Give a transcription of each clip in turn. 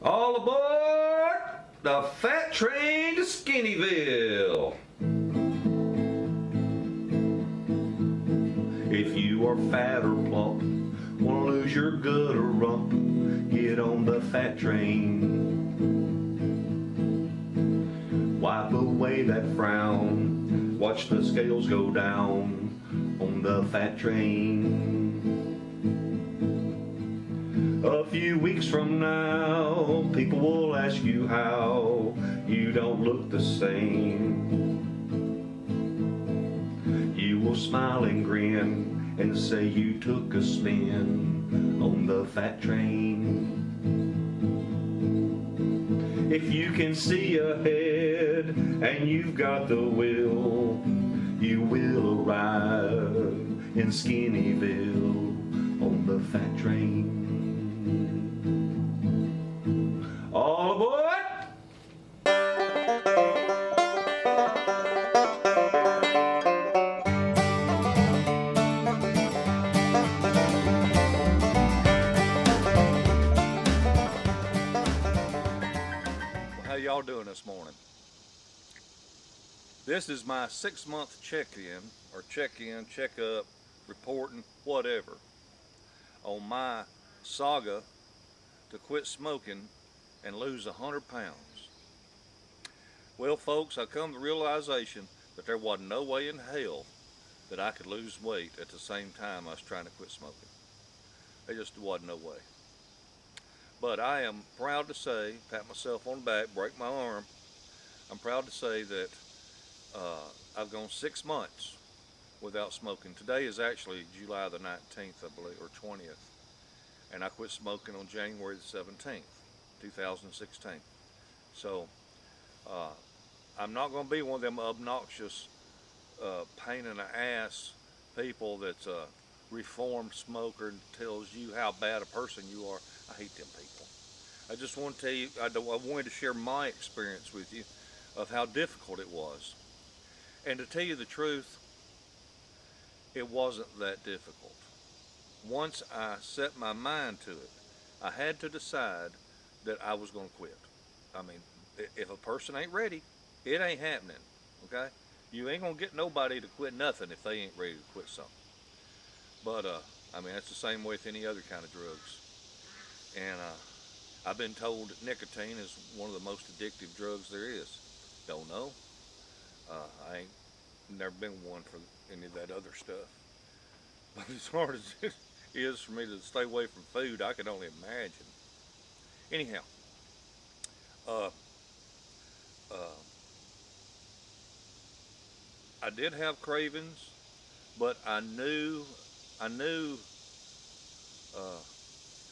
All aboard the Fat Train to Skinnyville. If you are fat or plump, wanna lose your gut or rump, get on the Fat Train. Wipe away that frown, watch the scales go down on the Fat Train. A few weeks from now, people will ask you how you don't look the same. You will smile and grin and say you took a spin on the Fat Train. If you can see ahead and you've got the will, you will arrive in Skinnyville on the Fat Train. All aboard! How y'all doing this morning? This is my 6-month check-in, or check-in, check-up, reporting, whatever, on my saga to quit smoking and lose 100 pounds. Well, folks, I come to the realization that there wasn't no way in hell that I could lose weight at the same time I was trying to quit smoking. There just wasn't no way. But I am proud to say, pat myself on the back, break my arm, I'm proud to say that I've gone 6 months without smoking. Today is actually July the 19th, I believe, or 20th. And I quit smoking on January the 17th, 2016. So I'm not going to be one of them obnoxious, pain in the ass people that's a reformed smoker and tells you how bad a person you are. I hate them people. I just want to tell you, I wanted to share my experience with you of how difficult it was. And to tell you the truth, it wasn't that difficult. Once I set my mind to it, I had to decide that I was going to quit. I mean, if a person ain't ready, it ain't happening, okay? You ain't going to get nobody to quit nothing if they ain't ready to quit something. But, I mean, that's the same way with any other kind of drugs. And I've been told that nicotine is one of the most addictive drugs there is. Don't know. I ain't never been one for any of that other stuff. But as hard as it is for me to stay away from food, I can only imagine. Anyhow, I did have cravings, but I knew, how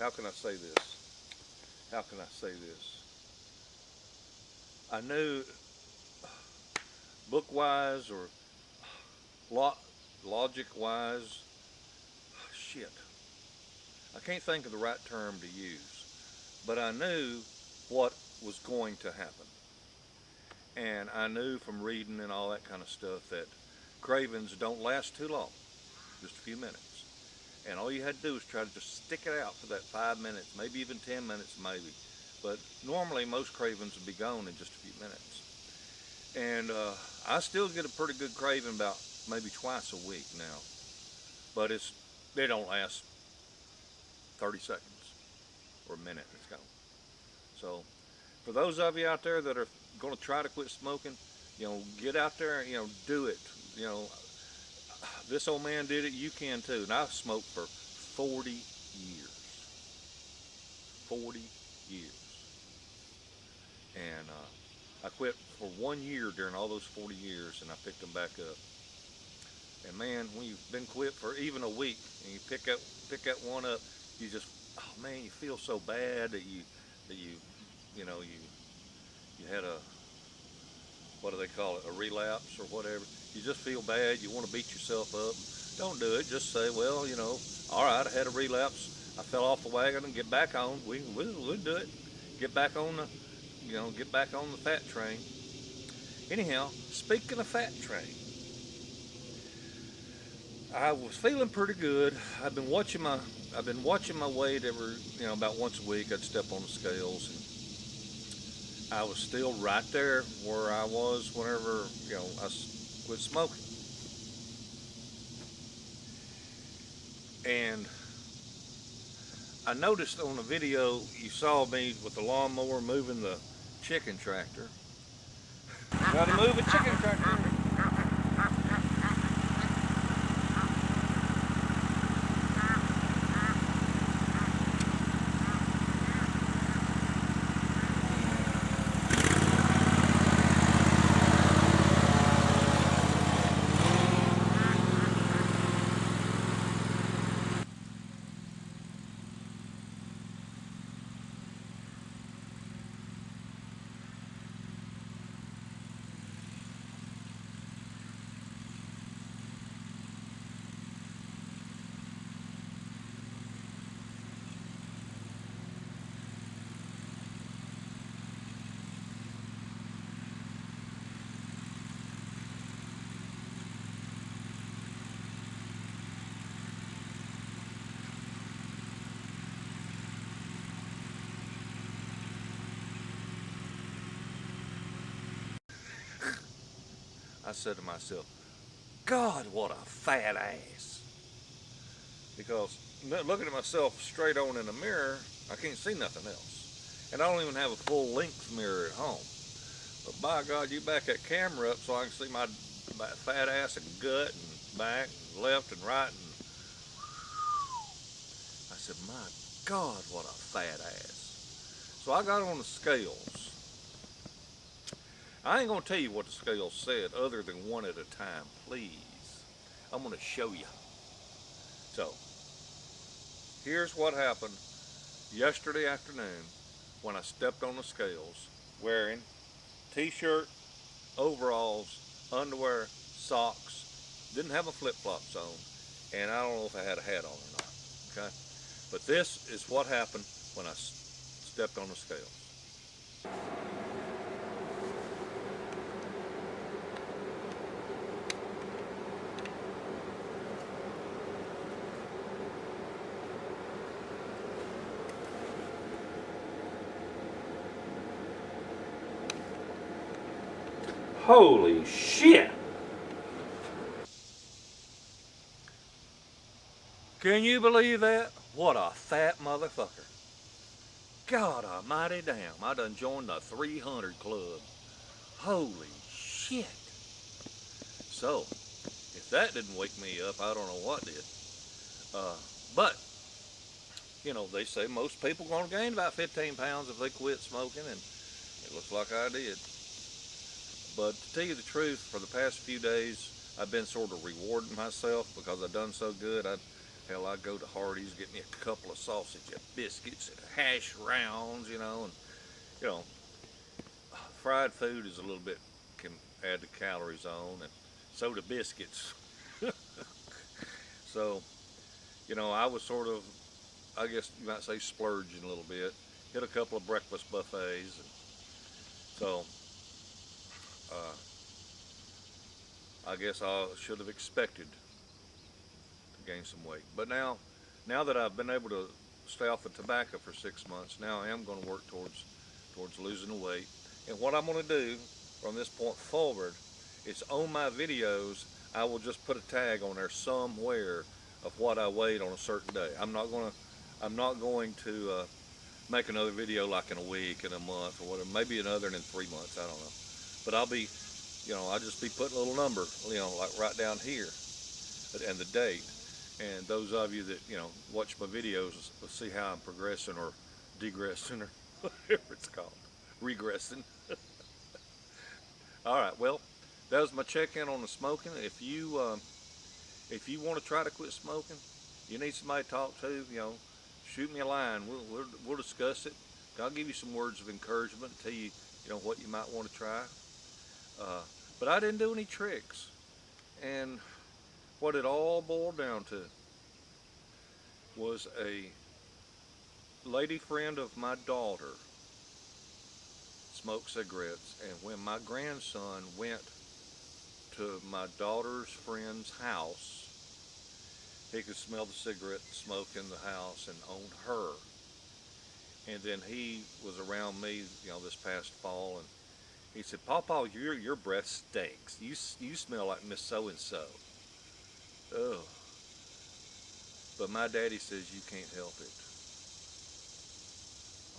can I say this? How can I say this? I knew book-wise or logic-wise, shit, I can't think of the right term to use, but I knew what was going to happen. And I knew from reading and all that kind of stuff that cravings don't last too long, just a few minutes. And all you had to do was try to just stick it out for that 5 minutes, maybe even 10 minutes, maybe. But normally most cravings would be gone in just a few minutes. And I still get a pretty good craving about maybe twice a week now. But they don't last 30 seconds or a minute, it's gone. So for those of you out there that are going to try to quit smoking, you know, get out there and, you know, do it. You know, this old man did it, you can too. And I've smoked for 40 years. 40 years. And I quit for 1 year during all those 40 years, and I picked them back up. And man, when you've been quit for even a week and you pick that one up, you just, oh man, you feel so bad that you had a, what do they call it, a relapse or whatever. You just feel bad, you want to beat yourself up. Don't do it, just say, well, you know, all right, I had a relapse, I fell off the wagon, and get back on, we'll do it. Get back on the, you know, get back on the Fat Train. Anyhow, speaking of Fat Train, I was feeling pretty good. I've been watching my weight every, about once a week. I'd step on the scales, I was still right there where I was whenever, I quit smoking. And I noticed on the video you saw me with the lawnmower moving the chicken tractor. Gotta move a chicken tractor. I said to myself, God, what a fat ass. Because looking at myself straight on in the mirror, I can't see nothing else. And I don't even have a full length mirror at home. But by God, you back that camera up so I can see my fat ass and gut and back and left and right. And I said, my God, what a fat ass. So I got on the scales. I ain't gonna tell you what the scales said other than one at a time, please. I'm gonna show you. So, here's what happened yesterday afternoon when I stepped on the scales wearing t-shirt, overalls, underwear, socks, didn't have my flip-flops on, and I don't know if I had a hat on or not, okay? But this is what happened when I stepped on the scales. Holy shit! Can you believe that? What a fat motherfucker. God almighty damn, I done joined the 300 club. Holy shit. So, if that didn't wake me up, I don't know what did. But, they say most people gonna gain about 15 pounds if they quit smoking, and it looks like I did. But to tell you the truth, for the past few days, I've been sort of rewarding myself because I've done so good. I'd go to Hardee's, get me a couple of sausage and biscuits and hash browns, and fried food is a little bit, can add the calories on, and so do biscuits. So, I was sort of, I guess you might say, splurging a little bit. Hit a couple of breakfast buffets. And so, I guess I should have expected to gain some weight. But now that I've been able to stay off the tobacco for 6 months, now I am going to work towards losing the weight. And what I'm going to do from this point forward is on my videos, I will just put a tag on there somewhere of what I weighed on a certain day. I'm not going to make another video like in a week, in a month, or whatever. Maybe another in 3 months. I don't know. But I'll just be putting a little number, like right down here, and the date. And those of you that, watch my videos will see how I'm progressing or degressing or whatever it's called, regressing. All right, well, that was my check-in on the smoking. If you want to try to quit smoking, you need somebody to talk to, shoot me a line. We'll discuss it. I'll give you some words of encouragement, tell you, what you might want to try. But I didn't do any tricks. And what it all boiled down to was a lady friend of my daughter smoked cigarettes, and when my grandson went to my daughter's friend's house, he could smell the cigarette smoke in the house and on her. And then he was around me, this past fall, and he said, "Pawpaw, your breath stinks. You smell like Miss So and So." Oh, but my daddy says you can't help it.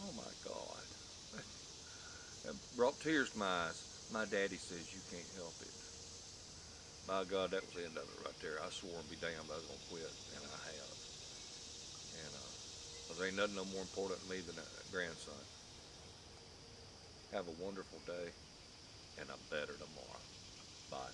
Oh my God, that brought tears to my eyes. My daddy says you can't help it. My God, that was the end of it right there. I swore and be damned I was gonna quit, and I have. And 'cause there ain't nothing no more important to me than a grandson. Have a wonderful day and a better tomorrow. Bye.